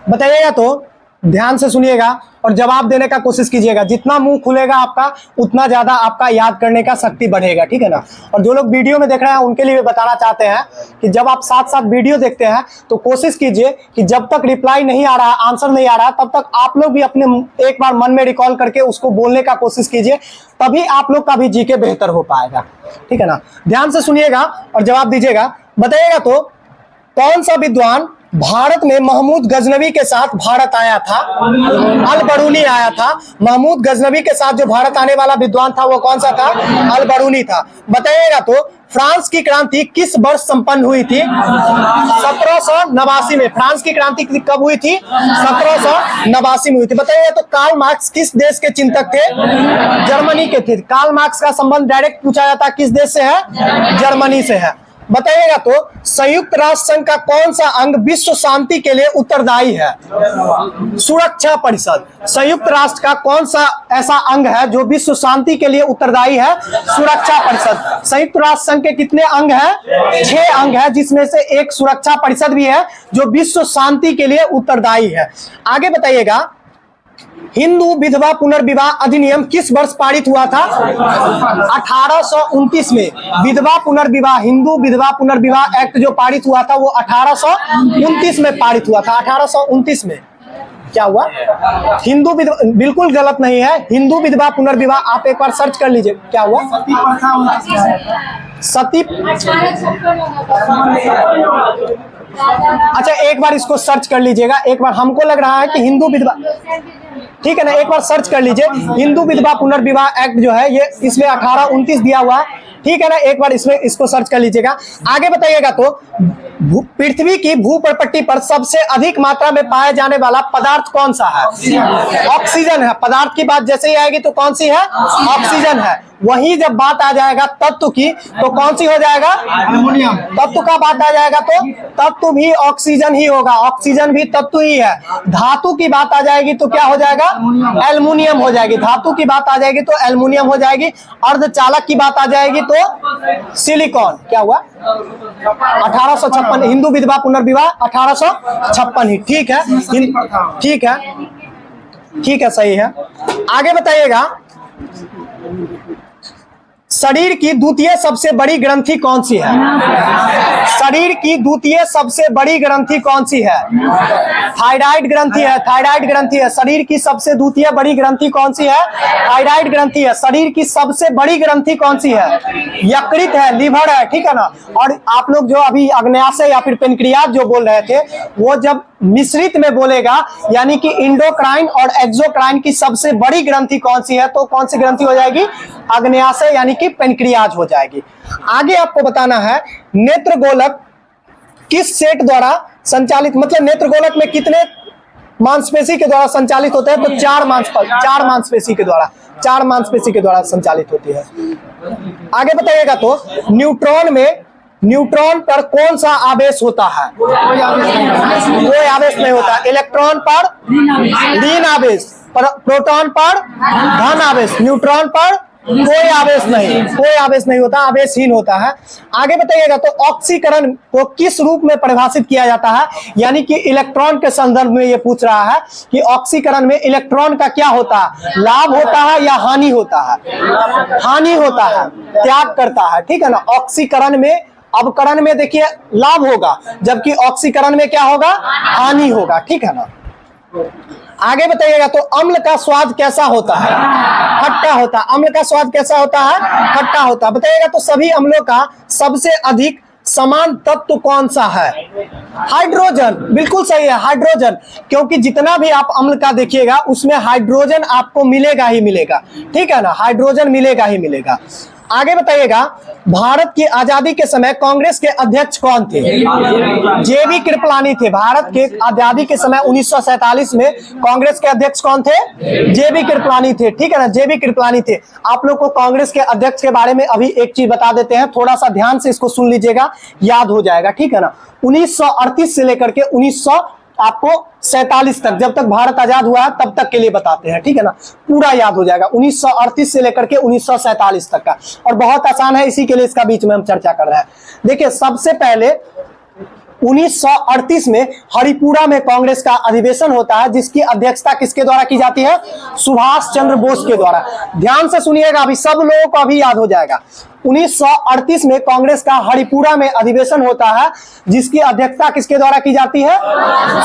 बताइएगा तो ध्यान से सुनिएगा और जवाब देने का कोशिश कीजिएगा। जितना मुंह खुलेगा आपका उतना ज्यादा आपका याद करने का शक्ति बढ़ेगा, ठीक है ना। और जो लोग वीडियो में देख रहे हैं उनके लिए बताना चाहते हैं कि जब आप साथ साथ वीडियो देखते हैं तो कोशिश कीजिए कि जब तक रिप्लाई नहीं आ रहा, आंसर नहीं आ रहा, तब तक आप लोग भी अपने एक बार मन में रिकॉल करके उसको बोलने का कोशिश कीजिए, तभी आप लोग का भी जीके बेहतर हो पाएगा, ठीक है ना। ध्यान से सुनिएगा और जवाब दीजिएगा। बताइएगा तो कौन सा विद्वान भारत में महमूद गजनवी के साथ भारत आया था? अल बरूनी आया था। महमूद गजनवी के साथ जो भारत आने वाला विद्वान था वो कौन सा था? अल बरूनी था। बताइएगा तो फ्रांस की क्रांति किस वर्ष संपन्न हुई थी? 1789 में। फ्रांस की क्रांति कब हुई थी? 1789 में हुई थी। बताइएगा तो कार्ल मार्क्स किस देश के चिंतक थे? जर्मनी के थे। कार्ल मार्क्स का संबंध डायरेक्ट पूछा जाता है किस देश से है? जर्मनी से है। बताइएगा तो संयुक्त राष्ट्र संघ का कौन सा अंग विश्व शांति के लिए उत्तरदायी है? सुरक्षा परिषद। संयुक्त राष्ट्र का कौन सा ऐसा अंग है जो विश्व शांति के लिए उत्तरदायी है? सुरक्षा परिषद। संयुक्त राष्ट्र संघ के कितने अंग हैं? 6 अंग है, जिसमें से एक सुरक्षा परिषद भी है जो विश्व शांति के लिए उत्तरदायी है। आगे बताइएगा, हिंदू विधवा पुनर्विवाह अधिनियम किस वर्ष पारित हुआ था? 1829 में। विधवा पुनर्विवाह, हिंदू विधवा पुनर्विवाह एक्ट जो पारित हुआ था वो 1829 में पारित हुआ था। 1829 में क्या हुआ? हिंदू विधवा, बिल्कुल गलत नहीं है। हिंदू विधवा पुनर्विवाह आप एक बार सर्च कर लीजिए क्या हुआ। सती, अच्छा एक बार इसको सर्च कर लीजिएगा। एक बार हमको लग रहा है कि हिंदू विधवा, ठीक है ना, एक बार सर्च कर लीजिए। हिंदू विधवा पुनर्विवाह एक्ट जो है ये इसमें 1829 दिया हुआ है, ठीक है ना। एक बार इसमें इसको सर्च कर लीजिएगा। आगे बताइएगा तो पृथ्वी की भूप्रपट्टी पर सबसे अधिक मात्रा में पाया जाने वाला पदार्थ कौन सा है? ऑक्सीजन है। पदार्थ की बात जैसे ही आएगी तो कौन सी है? ऑक्सीजन है। वही जब बात आ जाएगा तत्व की तो कौन सी हो जाएगा? एल्युमिनियम। तत्व का बात आ जाएगा तो तत्व भी ऑक्सीजन ही होगा। ऑक्सीजन भी तत्व ही है। धातु की बात आ जाएगी तो क्या हो जाएगा? एल्युमिनियम हो जाएगी। धातु की बात आ जाएगी तो एल्युमिनियम हो जाएगी। अर्धचालक की बात आ जाएगी तो सिलिकॉन। क्या हुआ? 1856। हिंदू विधवा पुनर्विवाह 1856 ही, ठीक है, ठीक है, ठीक है, सही है। आगे बताइएगा, शरीर की द्वितीय सबसे बड़ी ग्रंथि कौन सी है? शरीर की द्वितीय सबसे बड़ी ग्रंथि कौन सी है? थायराइड ग्रंथि है। थायराइड ग्रंथि है। शरीर की सबसे द्वितीय बड़ी ग्रंथि कौन सी है? थायराइड ग्रंथि है। शरीर की सबसे बड़ी ग्रंथि कौन सी है? यकृत है, लिवर है, ठीक है ना। और आप लोग जो अभी अग्न्याशय या फिर पेनक्रियाज जो बोल रहे थे वो जब मिश्रित में बोलेगा यानी कि इंडोक्राइन और एक्सोक्राइन की सबसे बड़ी ग्रंथि कौन सी है तो कौन सी ग्रंथि हो जाएगी? अग्न्याशय यानी कि पेनक्रियाज हो जाएगी। आगे आपको बताना है नेत्रगोलक किस सेट द्वारा संचालित, मतलब नेत्रगोलक में कितने मांसपेशी के द्वारा संचालित होते हैं? तो 4 मांसपेशी के द्वारा, 4 मांसपेशी के द्वारा संचालित होती है। आगे बताइएगा तो न्यूट्रॉन पर कौन सा आवेश होता है? कोई आवेश नहीं होता। इलेक्ट्रॉन पर ऋण आवेश, प्रोटॉन पर धन आवेश, न्यूट्रॉन पर कोई आवेश नहीं, कोई आवेश नहीं होता, आवेशहीन होता है। आगे बताइएगा तो ऑक्सीकरण को किस रूप में परिभाषित किया जाता है? यानी कि इलेक्ट्रॉन के संदर्भ में ये पूछ रहा है कि ऑक्सीकरण में इलेक्ट्रॉन का क्या होता है? लाभ होता है या हानि होता है? हानि होता है, त्याग करता है, ठीक है ना। ऑक्सीकरण में, अवकरण में देखिए लाभ होगा, जबकि ऑक्सीकरण में क्या होगा? हानि होगा, ठीक है ना। आगे बताइएगा तो अम्ल का स्वाद कैसा होता है? खट्टा होता है। अम्ल का स्वाद कैसा होता है? खट्टा होता है। बताइएगा तो सभी अम्लों का सबसे अधिक समान तत्व कौन सा है? हाइड्रोजन। बिल्कुल सही है, हाइड्रोजन। क्योंकि जितना भी आप अम्ल का देखिएगा उसमें हाइड्रोजन आपको मिलेगा ही मिलेगा, ठीक है ना, हाइड्रोजन मिलेगा ही मिलेगा। आगे बताइएगा, भारत की आजादी के समय कांग्रेस के अध्यक्ष कौन थे? जेबी कृपलानी थे। भारत के आजादी के समय 1947 में कांग्रेस के अध्यक्ष कौन थे? जेबी कृपलानी थे, ठीक है ना, जेबी कृपलानी थे। आप लोग को कांग्रेस के अध्यक्ष के बारे में अभी एक चीज बता देते हैं, थोड़ा सा ध्यान से इसको सुन लीजिएगा, याद हो जाएगा, ठीक है ना। 1938 से लेकर के 1947 तक, जब तक भारत आजाद हुआ है तब तक के लिए बताते हैं, ठीक है ना, पूरा याद हो जाएगा। 1938 से लेकर के 1947 तक का, और बहुत आसान है, इसी के लिए इसका बीच में हम चर्चा कर रहे हैं। देखिए सबसे पहले 1938 में हरिपुरा में कांग्रेस का अधिवेशन होता है, जिसकी अध्यक्षता किसके द्वारा की जाती है? सुभाष चंद्र बोस के द्वारा। ध्यान से सुनिएगा, अभी सब लोगों को अभी याद हो जाएगा। 1938 में कांग्रेस का हरिपुरा में अधिवेशन होता है, जिसकी अध्यक्षता किसके द्वारा की जाती है?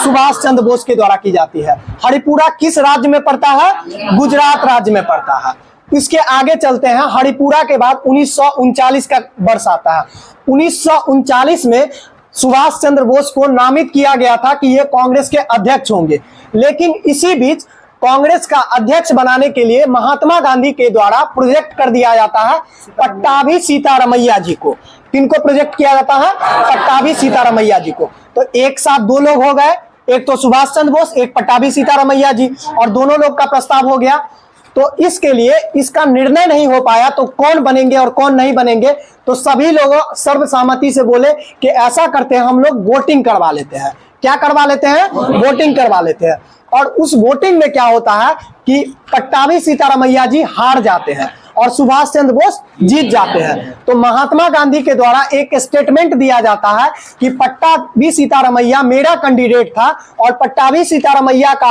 सुभाष चंद्र बोस के द्वारा की जाती है। हरिपुरा किस राज्य में पड़ता है? गुजरात राज्य में पड़ता है। इसके आगे चलते हैं। हरिपुरा के बाद 1939 का वर्ष आता है। 1939 में सुभाष चंद्र बोस को नामित किया गया था कि ये कांग्रेस के अध्यक्ष होंगे, लेकिन इसी बीच कांग्रेस का अध्यक्ष बनाने के लिए महात्मा गांधी के द्वारा प्रोजेक्ट कर दिया जाता है पट्टाभी सीतारमैया जी को। किनको प्रोजेक्ट किया जाता है? पट्टाभी सीतारमैया जी को। तो एक साथ दो लोग हो गए, एक तो सुभाष चंद्र बोस, एक पट्टाभी सीतारमैया जी, और दोनों लोग का प्रस्ताव हो गया। तो इसके लिए इसका निर्णय नहीं हो पाया तो कौन बनेंगे और कौन नहीं बनेंगे, तो सभी लोग सर्वसम्मति से बोले कि ऐसा करते हैं, हम लोग वोटिंग करवा लेते हैं। क्या करवा लेते हैं? वोटिंग करवा लेते हैं। और उस वोटिंग में क्या होता है कि पट्टाभी सीतारमैया जी हार जाते हैं और सुभाष चंद्र बोस जीत जाते हैं। तो महात्मा गांधी के द्वारा एक स्टेटमेंट दिया जाता है कि पट्टाभी सीतारमैया मेरा कैंडिडेट था और पट्टाभी सीतारमैया का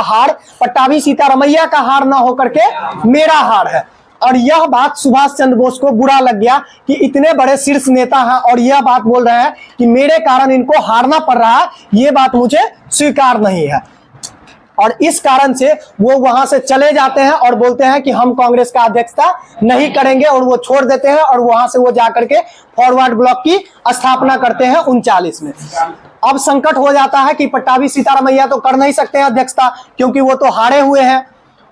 हार न होकर के मेरा हार है। और यह बात सुभाष चंद्र बोस को बुरा लग गया कि इतने बड़े शीर्ष नेता हैं और यह बात बोल रहे हैं कि मेरे कारण इनको हारना पड़ रहा है, ये बात मुझे स्वीकार नहीं है। और इस कारण से वो वहां से चले जाते हैं और बोलते हैं कि हम कांग्रेस का अध्यक्षता नहीं करेंगे, और वो छोड़ देते हैं और वहां से वो जाकर के फॉरवर्ड ब्लॉक की स्थापना करते हैं 39 में। अब संकट हो जाता है कि पट्टाभी सीतारमैया तो कर नहीं सकते हैं अध्यक्षता, क्योंकि वो तो हारे हुए हैं,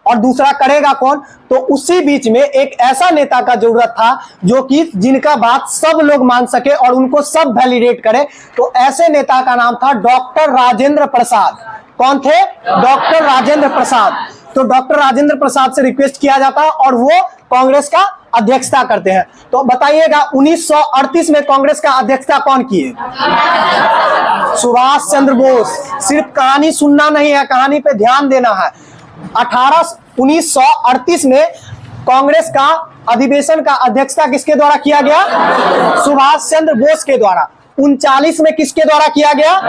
और दूसरा करेगा कौन? तो उसी बीच में एक ऐसा नेता का जरूरत था जो कि जिनका बात सब लोग मान सके और उनको सब वैलिडेट करे। तो ऐसे नेता का नाम था डॉक्टर राजेंद्र प्रसाद। कौन थे? डॉक्टर राजेंद्र प्रसाद। तो डॉक्टर राजेंद्र प्रसाद से रिक्वेस्ट किया जाता है और वो कांग्रेस का अध्यक्षता करते हैं। तो बताइएगा 1938 में कांग्रेस का अध्यक्षता कौन किए? सुभाष चंद्र बोस। सिर्फ कहानी सुनना नहीं है, कहानी पे ध्यान देना है। 1938 में कांग्रेस का अधिवेशन का अध्यक्षता किसके द्वारा किया गया? सुभाष चंद्र बोस के द्वारा। 39 में किसके द्वारा किया गया?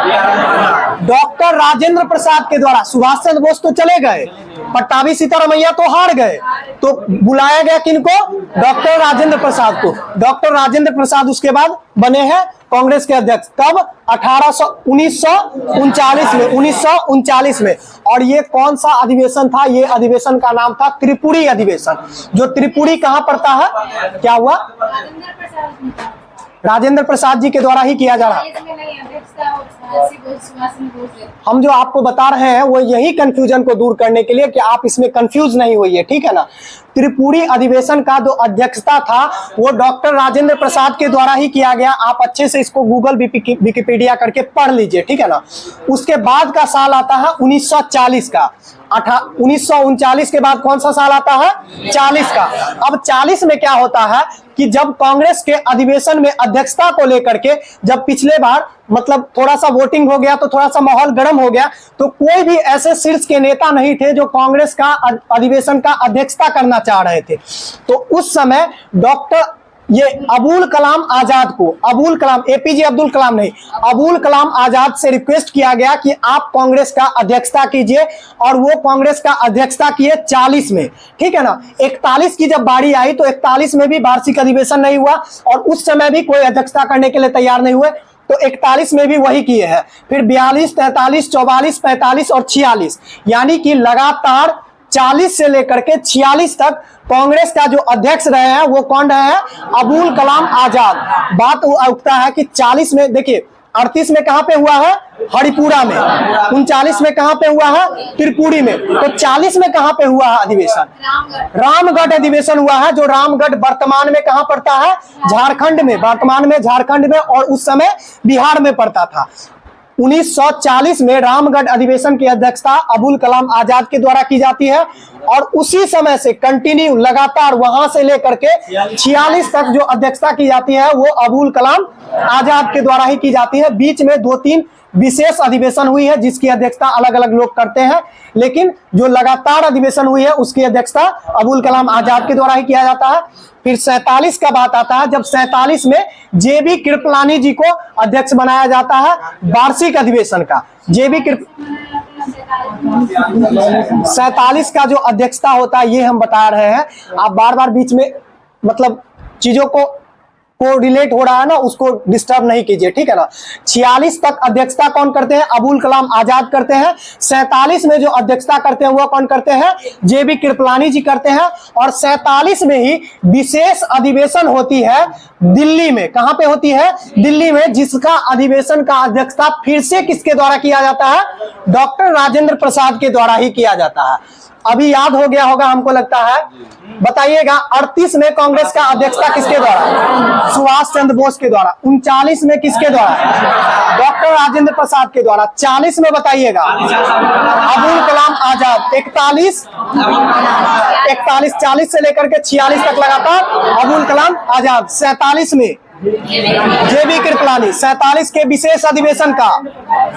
डॉक्टर राजेंद्र प्रसाद के द्वारा। सुभाष चंद्र बोस तो चले गए, पट्टाभी सीतारमैया तो हार गए, तो बुलाया गया किनको? डॉक्टर राजेंद्र प्रसाद को। डॉक्टर राजेंद्र प्रसाद उसके बाद बने हैं कांग्रेस के अध्यक्ष। कब? 1939 में। और ये कौन सा अधिवेशन था? ये अधिवेशन का नाम था त्रिपुरी अधिवेशन। जो त्रिपुरी कहां पड़ता है? क्या हुआ? राजेंद्र प्रसाद जी के द्वारा ही किया जा रहा है। हम जो आपको बता रहे हैं वो यही कंफ्यूजन को दूर करने के लिए कि आप इसमें कंफ्यूज नहीं होइए, ठीक है ना। त्रिपुरी अधिवेशन का जो अध्यक्षता था वो डॉक्टर राजेंद्र प्रसाद के द्वारा ही किया गया। आप अच्छे से इसको गूगल विकिपीडिया करके पढ़ लीजिए, ठीक है ना। उसके बाद का साल आता है 1940 का। 1939 के बाद कौन सा साल आता है? 40 का। अब 40 में क्या होता है कि जब कांग्रेस के अधिवेशन में अध्यक्षता को लेकर के जब पिछले बार मतलब थोड़ा सा वोटिंग हो गया तो थोड़ा सा माहौल गर्म हो गया, तो कोई भी ऐसे शीर्ष के नेता नहीं थे जो कांग्रेस का अधिवेशन का अध्यक्षता करना चाह रहे थे। तो उस समय डॉक्टर ये अबुल कलाम आजाद को, अबुल कलाम, एपीजे अब्दुल कलाम नहीं, अबुल कलाम आजाद से रिक्वेस्ट किया गया कि आप कांग्रेस का अध्यक्षता कीजिए, और वो कांग्रेस का अध्यक्षता किए 40 में, ठीक है ना। 41 की जब बारी आई तो 41 में भी वार्षिक अधिवेशन नहीं हुआ और उस समय भी कोई अध्यक्षता करने के लिए तैयार नहीं हुए, तो 41 में भी वही किए हैं। फिर 42, 43, 44, 45 और 46, यानी कि लगातार 40 से लेकर के 46 तक कांग्रेस का जो अध्यक्ष रहे हैं वो कौन रहे हैं? अबुल कलाम आजाद। बात उठता है कि 40 में देखिए, 38 में कहां पे हुआ है? हरिपुरा में। 39 में कहां पे हुआ है? त्रिपुरी में। तो 40 में कहां पे हुआ है अधिवेशन? रामगढ़ अधिवेशन हुआ है, जो रामगढ़ वर्तमान में कहां पड़ता है? झारखंड में। वर्तमान में झारखंड में और उस समय बिहार में पड़ता था। 1940 में रामगढ़ अधिवेशन की अध्यक्षता अबुल कलाम आजाद के द्वारा की जाती है और उसी समय से कंटिन्यू लगातार वहां से लेकर के 46 तक जो अध्यक्षता की जाती है वो अबुल कलाम आजाद के द्वारा ही की जाती है। बीच में 2-3 विशेष अधिवेशन हुई है जिसकी अध्यक्षता अलग अलग लोग करते हैं, लेकिन जो लगातार अधिवेशन हुई है उसकी अध्यक्षता अबुल कलाम आजाद के द्वारा ही किया जाता है। फिर 47 का बात आता है, जब 47 में जेबी कृपलानी जी को अध्यक्ष बनाया जाता है वार्षिक अधिवेशन का। 47 का जो अध्यक्षता होता है ये हम बता रहे हैं, आप बार बार बीच में मतलब चीजों को रिलेट हो रहा है ना, उसको डिस्टर्ब नहीं कीजिए, ठीक है ना। 46 तक अध्यक्षता कौन करते हैं? अबुल कलाम आजाद करते हैं। 47 में जो अध्यक्षता करते हैं वो कौन करते हैं? जेबी कृपलानी जी करते हैं। और 47 में ही विशेष अधिवेशन होती है दिल्ली में। कहां पे होती है? दिल्ली में, जिसका अधिवेशन का अध्यक्षता फिर से किसके द्वारा किया जाता है? डॉक्टर राजेंद्र प्रसाद के द्वारा ही किया जाता है। अभी याद हो गया होगा हमको लगता है, बताइएगा। 38 में कांग्रेस का अध्यक्षता किसके द्वारा? सुभाष चंद्र बोस के द्वारा। 39 में किसके द्वारा? डॉक्टर राजेंद्र प्रसाद के द्वारा। 40 में बताइएगा अबुल कलाम आजाद। 41 40 से लेकर के 46 तक लगातार अबुल कलाम आजाद। 47 में जेबी कृपलानी। 47 के विशेष अधिवेशन का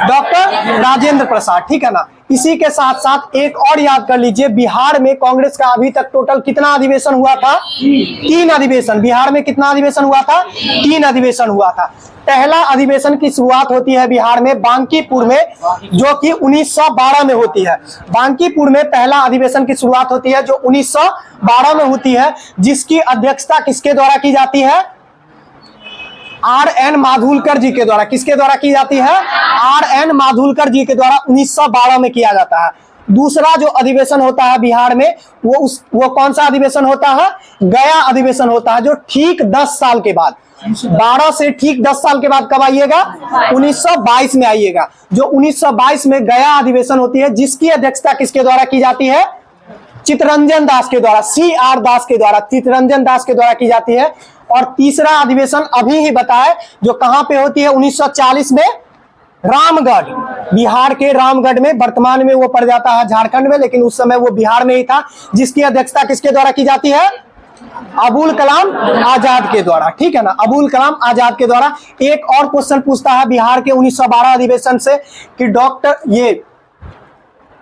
डॉक्टर राजेंद्र प्रसाद, ठीक है ना। इसी के साथ साथ एक और याद कर लीजिए, बिहार में कांग्रेस का अभी तक टोटल कितना अधिवेशन हुआ था? 3 अधिवेशन। बिहार में कितना अधिवेशन हुआ था? 3 अधिवेशन हुआ था। पहला अधिवेशन की शुरुआत होती है बिहार में बांकीपुर में, जो कि 1912 में होती है। बांकीपुर में पहला अधिवेशन की शुरुआत होती है जो 1912 में होती है, जिसकी अध्यक्षता किसके द्वारा की जाती है? R.N. माधुलकर जी के द्वारा। किसके द्वारा की जाती है? R.N. माधुलकर जी के द्वारा 1912 में किया जाता है। दूसरा जो अधिवेशन होता है बिहार में वो कौन सा अधिवेशन होता है? गया अधिवेशन होता है, जो ठीक 10 साल के बाद, 12 से ठीक 10 साल के बाद कब आइएगा? 1922 में आइएगा। जो 1922 में गया अधिवेशन होती है, जिसकी अध्यक्षता किसके द्वारा की जाती है? चित्तरंजन दास के द्वारा, C.R. दास के द्वारा, चित्तरंजन दास के द्वारा की जाती है। और तीसरा अधिवेशन अभी ही बताए जो कहां पे होती है? 1940 में रामगढ़, बिहार के रामगढ़ में। वर्तमान में वो पड़ जाता है झारखंड में, लेकिन उस समय वो बिहार में ही था, जिसकी अध्यक्षता किसके द्वारा की जाती है? अबुल कलाम आजाद के द्वारा, ठीक है ना। अबुल कलाम आजाद के द्वारा। एक और क्वेश्चन पूछता है बिहार के 1912 अधिवेशन से कि डॉक्टर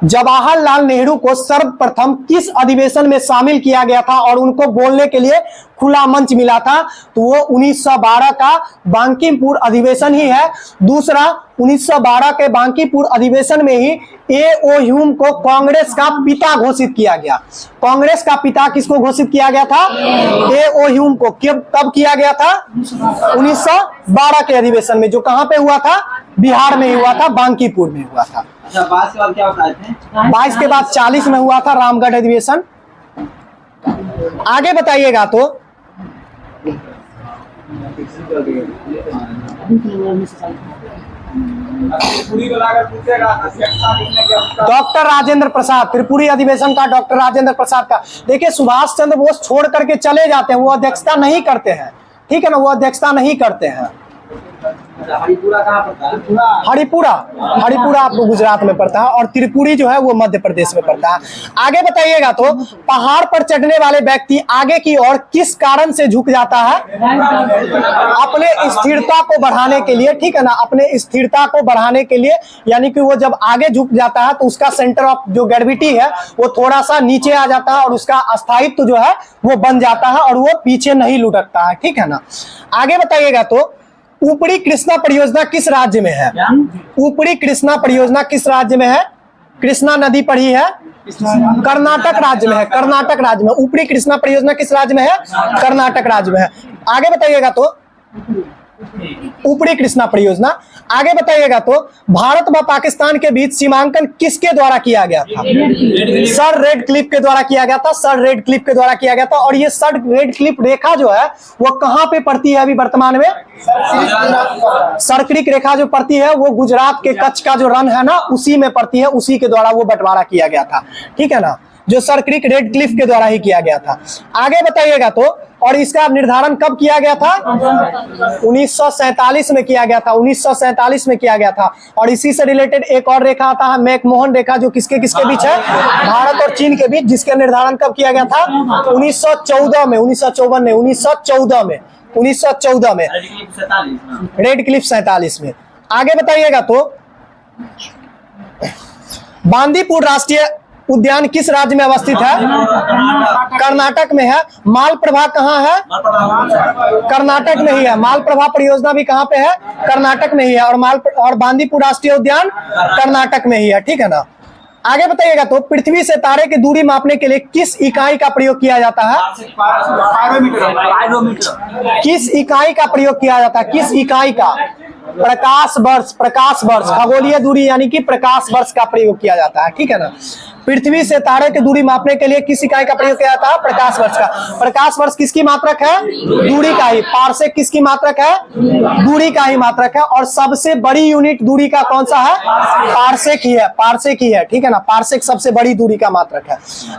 जवाहरलाल नेहरू को सर्वप्रथम किस अधिवेशन में शामिल किया गया था और उनको बोलने के लिए खुला मंच मिला था? तो वो 1912 का बांकीपुर अधिवेशन ही है। दूसरा, 1912 के बांकीपुर अधिवेशन में ही A.O. ह्यूम को कांग्रेस का पिता घोषित किया गया। कांग्रेस का पिता किसको घोषित किया गया था? A.O. ह्यूम को। कब किया गया था? 1912 के अधिवेशन में, जो कहां पे हुआ था? बिहार में ही हुआ था, बांकीपुर में हुआ था। 22 के बाद क्या बताए थे? 22 के बाद 40 में हुआ था रामगढ़ अधिवेशन। आगे बताइएगा तो डॉक्टर राजेंद्र प्रसाद, त्रिपुरी अधिवेशन का डॉक्टर राजेंद्र प्रसाद का। देखिए, सुभाष चंद्र बोस छोड़ करके चले जाते हैं, वो अध्यक्षता नहीं करते हैं, ठीक है ना, वो अध्यक्षता नहीं करते हैं। हरिपुरा कहाँ पड़ता है? हरिपुरा आपको गुजरात में पड़ता है, और त्रिपुरी जो है वो मध्य प्रदेश में पड़ता है। आगे बताइएगा तो पहाड़ पर चढ़ने वाले व्यक्ति आगे की ओर किस कारण से झुक जाता है? अपने स्थिरता को बढ़ाने के लिए, ठीक है ना, अपने स्थिरता को बढ़ाने के लिए। यानी कि वो जब आगे झुक जाता है तो उसका सेंटर ऑफ जो ग्रेविटी है वो थोड़ा सा नीचे आ जाता है और उसका अस्थायित्व जो है वो बन जाता है और वो पीछे नहीं लुढ़कता है, ठीक है ना। आगे बताइएगा तो ऊपरी कृष्णा परियोजना किस राज्य में है? ऊपरी कृष्णा परियोजना किस राज्य में है? कृष्णा नदी पड़ी है कर्नाटक राज्य में है। कर्नाटक राज्य में ऊपरी कृष्णा परियोजना किस राज्य में है? कर्नाटक राज्य में है। आगे बताइएगा तो ऊपरी कृष्णा परियोजना। आगे बताइएगा तो भारत व पाकिस्तान के बीच सीमांकन किसके द्वारा किया गया था? सर रेडक्लिफ के द्वारा किया गया था। सर रेडक्लिफ के द्वारा किया गया था। और ये सर रेडक्लिफ रेखा जो है वो कहां पे पड़ती है अभी वर्तमान में? सर्करिक रेखा जो पड़ती है वो गुजरात के कच्छ का जो रण है ना, उसी में पड़ती है, उसी के द्वारा वो बंटवारा किया गया था, ठीक है ना, जो सर्करिक रेडक्लिफ के द्वारा ही किया गया था। आगे बताइएगा तो, और इसका निर्धारण कब किया गया था? 1947 में किया गया था। 1947 में किया गया था। और इसी से रिलेटेड एक और रेखा आता है मैकमोहन रेखा, जो किसके किसके बीच है? भारत और चीन के बीच, जिसका निर्धारण कब किया गया था? 1914 में, 1954 में, 1914 में, 1914 में, रेडक्लिफ 47 में। आगे बताइएगा तो बांदीपुर राष्ट्रीय उद्यान किस राज्य में अवस्थित है? कर्नाटक में है। मालप्रभा कहाँ है? कर्नाटक में ही है। मालप्रभा परियोजना भी कहाँ पे है? कर्नाटक में ही है। और बांदीपुर राष्ट्रीय उद्यान कर्नाटक में ही है, ठीक है ना। आगे बताइएगा तो पृथ्वी से तारे की दूरी मापने के लिए किस इकाई का प्रयोग किया जाता है? किस इकाई का प्रयोग किया जाता है? किस इकाई का? प्रकाश वर्ष। प्रकाश वर्ष, खगोलीय दूरी यानी कि प्रकाश वर्ष का प्रयोग किया जाता है, ठीक है ना। पृथ्वी से तारे की दूरी मापने के लिए किस इकाई का प्रयोग किया जाता है? प्रकाश वर्ष का। प्रकाश वर्ष किसकी मात्रक है? दूरी का ही। पारसेक किसकी मात्रक है? दूरी का ही मात्रक है। और सबसे बड़ी यूनिट दूरी का कौन सा है? पारसेक ही है। पारसेक ही है, ठीक है ना। पारसेक सबसे बड़ी दूरी का मात्रक है।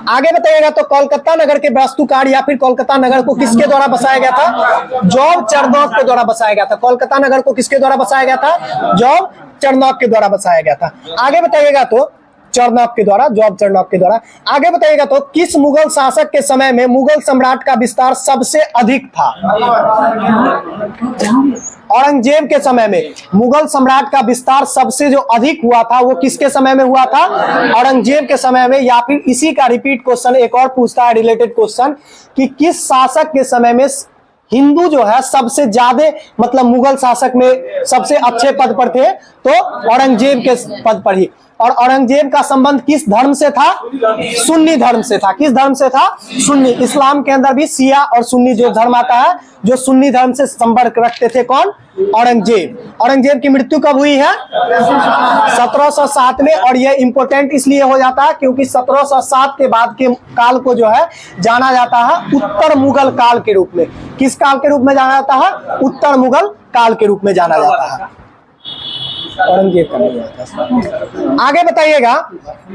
आगे बताइएगा तो कोलकाता नगर के वास्तुकार या फिर कोलकाता नगर को किसके द्वारा बसाया गया था? जॉब चरनॉक के द्वारा बसाया गया था। कोलकाता नगर को किसके द्वारा बसाया गया था? जॉब चरनॉक के द्वारा बसाया गया था। आगे बताइएगा तो चरनॉक के द्वारा, जॉब चरनॉक के द्वारा। आगे बताइएगा तो किस मुगल शासक के समय में मुगल सम्राट का विस्तार सबसे अधिक था? औरंगजेब के समय में मुगल सम्राट का विस्तार सबसे जो अधिक हुआ था वो किसके समय में हुआ था? औरंगजेब के समय में। या फिर इसी का रिपीट क्वेश्चन एक और पूछता है, रिलेटेड क्वेश्चन, कि किस शासक के समय में हिंदू जो है सबसे ज्यादा, मतलब मुगल शासक में सबसे अच्छे पद पर थे? तो औरंगजेब के पद पर ही। और औरंगजेब का संबंध किस धर्म से था? सुन्नी धर्म से था। किस धर्म से था? सुन्नी। इस्लाम के अंदर भी शिया और सुन्नी जो धर्म आता है, जो सुन्नी धर्म से संपर्क रखते थे। कौन? औरंगजेब। औरंगजेब की मृत्यु कब हुई है? 1707 में। और यह इंपॉर्टेंट इसलिए हो जाता है क्योंकि 1707 के बाद के काल को जो है जाना जाता है उत्तर मुगल काल के रूप में। किस काल के रूप में जाना जाता है? उत्तर मुगल काल के रूप में जाना जाता है। औरंगजेब का नहीं आता। आगे बताइएगा,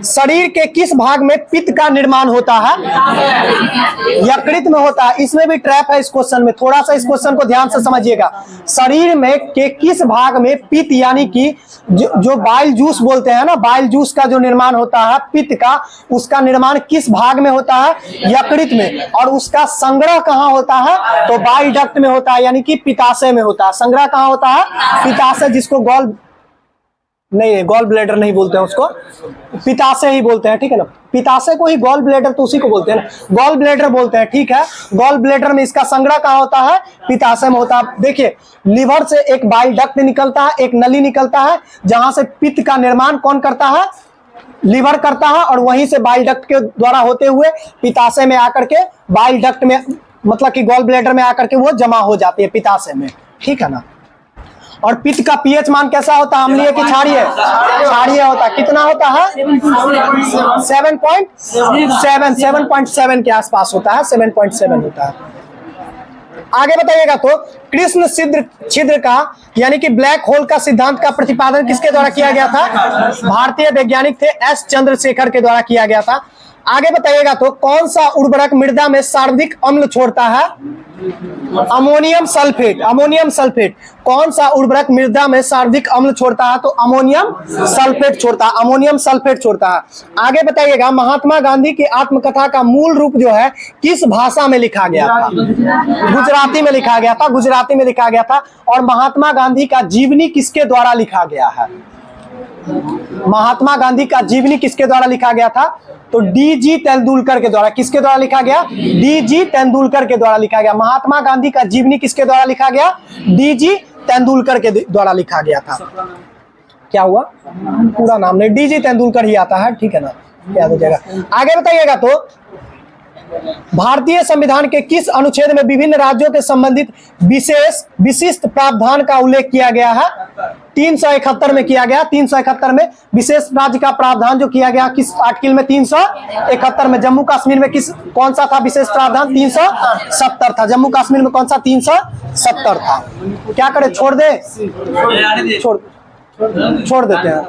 शरीर के किस भाग में पित्त का निर्माण होता है? यकृत में होता है। इसमें भी ट्रैप है इस क्वेश्चन में, थोड़ा सा इस क्वेश्चन को ध्यान से समझिएगा। शरीर में के किस भाग में पित्त यानी कि जो बाइल जूस बोलते हैं ना, बाइल जूस का जो निर्माण होता है पित्त का, उसका निर्माण किस भाग में होता है? यकृत में। और उसका संग्रह कहाँ होता है? तो बाइल डक्ट में होता है, यानी कि पित्ताशय में होता है। संग्रह कहाँ होता है? पित्ताशय, जिसको गॉल ब्लैडर नहीं बोलते हैं, उसको पित्ताशय ही बोलते हैं, ठीक है ना। पित्ताशय को ही गॉल ब्लैडर तो उसी को बोलते हैं, गॉल ब्लैडर बोलते हैं, ठीक है। गॉल ब्लैडर में इसका संग्रह कहाँ होता है? पित्ताशय में होता है। देखिए, लीवर से एक बाइल डक्ट निकलता है, एक नली निकलता है, जहां से पित्त का निर्माण कौन करता है? लीवर करता है। और वहीं से बाइल डक्ट के द्वारा होते हुए पित्ताशय में आकर के, बाइल डक्ट में मतलब कि गॉल ब्लैडर में आकर के वो जमा हो जाती है पित्ताशय में, ठीक है ना। और पित्त का पीएच मान कैसा होता है? अम्लीय कि क्षारीय? क्षारीय होता है। कितना होता है? 7.7 के आसपास होता है, 7.7 होता है। आगे बताइएगा तो कृष्ण छिद्र का यानी कि ब्लैक होल का सिद्धांत का प्रतिपादन किसके द्वारा किया गया था? भारतीय वैज्ञानिक थे एस चंद्रशेखर के द्वारा किया गया था। आगे बताइएगा तो कौन सा उर्वरक मृदा में सर्वाधिक अम्ल छोड़ता है? Ammonium sulphate. Ammonium sulphate. कौन सा उर्वरक मृदा में सर्वाधिक अम्ल छोड़ता है? तो अमोनियम सल्फेट छोड़ता है। अमोनियम सल्फेट छोड़ता है। आगे बताइएगा, महात्मा गांधी की आत्मकथा का मूल रूप जो है किस भाषा में लिखा गया था? गुजराती में लिखा गया था। गुजराती में लिखा गया था। और महात्मा गांधी का जीवनी किसके द्वारा लिखा गया है? महात्मा गांधी का जीवनी किसके द्वारा लिखा गया था? तो डीजी तेंदुलकर के द्वारा। किसके द्वारा लिखा गया? डीजी तेंदुलकर के द्वारा लिखा गया। महात्मा गांधी का जीवनी किसके द्वारा लिखा गया? डीजी तेंदुलकर के द्वारा लिखा गया था। क्या हुआ? पूरा नाम नहीं, डीजी तेंदुलकर ही आता है, ठीक है ना, याद हो जाएगा। आगे बताइएगा तो भारतीय संविधान के किस अनुच्छेद में विभिन्न राज्यों के संबंधित विशिष्ट प्रावधान का उल्लेख किया गया है? 371 में किया गया। 371 में विशेष राज्य का प्रावधान जो किया गया किस आर्टिकल में? 371 में। जम्मू कश्मीर में कौन सा था विशेष प्रावधान? 370 था। जम्मू कश्मीर में कौन सा? 370 था। क्या करे, छोड़ दे? छोड़ देते हैं।